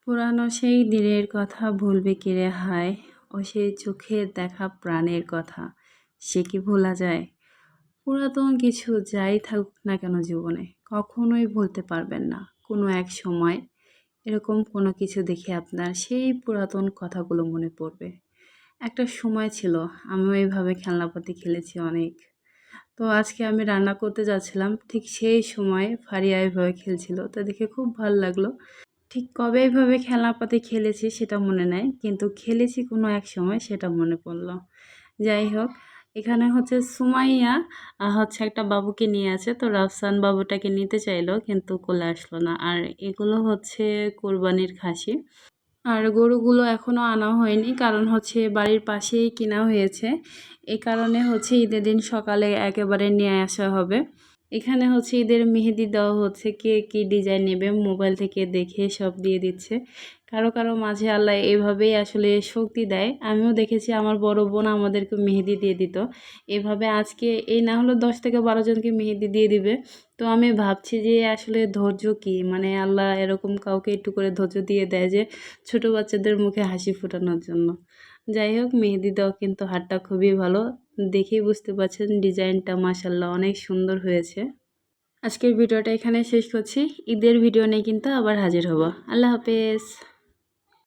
পুরানো সেই দিনের কথা ভুলবে কে রে হায়, ও সেই চোখের দেখা প্রাণের কথা সে কি ভোলা যায়? পুরাতন কিছু যাই থাকুক না কেন জীবনে কখনোই ভুলতে পারবেন না। কোনো এক সময় এরকম কোনো কিছু দেখে আপনার সেই পুরাতন কথাগুলো মনে পড়বে। একটা সময় ছিল আমিও এইভাবে খেলনাপাতি খেলেছি অনেক। তো আজকে আমি রান্না করতে যাচ্ছিলাম, ঠিক সেই সময় ফারিয়া এইভাবে খেলছিল, তো দেখে খুব ভালো লাগলো। ঠিক কবে এভাবে খেলনাপাতি খেলেছি সেটা মনে নাই, কিন্তু খেলেছি কোনো এক সময় সেটা মনে পড়লো। যাই হোক, এখানে হচ্ছে সুমাইয়া হচ্ছে একটা বাবুকে নিয়ে আছে, তো রাফসান বাবুটাকে নিতে চাইলো কিন্তু কোলে আসলো না। আর এগুলো হচ্ছে কোরবানির খাসি। আর গরুগুলো এখনও আনা হয়নি, কারণ হচ্ছে বাড়ির পাশেই কিনা হয়েছে। এই কারণে হচ্ছে ঈদের দিন সকালে একেবারে নিয়ে আসা হবে। এখানে হচ্ছে ঈদের মেহেদি দেওয়া হচ্ছে, কে কী ডিজাইন নেবে মোবাইল থেকে দেখে সব দিয়ে দিচ্ছে। কারো কারো মাঝে আল্লাহ এভাবেই আসলে শক্তি দেয়। আমিও দেখেছি আমার বড় বোন আমাদেরকে মেহেদি দিয়ে দিত এভাবে। আজকে এই না হলো 10 থেকে 12 জনকে মেহেদি দিয়ে দিবে। তো আমি ভাবছি যে আসলে ধৈর্য কি, মানে আল্লাহ এরকম কাউকে একটু করে ধৈর্য দিয়ে দেয় যে ছোট বাচ্চাদের মুখে হাসি ফোটানোর জন্য। যাই হোক, মেহেদি দেওয়া কিন্তু হাতটা খুবই ভালো, দেখেই বুঝতে পারছেন ডিজাইনটা মাশাল্লাহ অনেক সুন্দর হয়েছে। আজকের ভিডিওটা এখানে শেষ করছি। ঈদের ভিডিও নিয়ে কিন্তু আবার হাজির হব। আল্লাহ হাফেজ।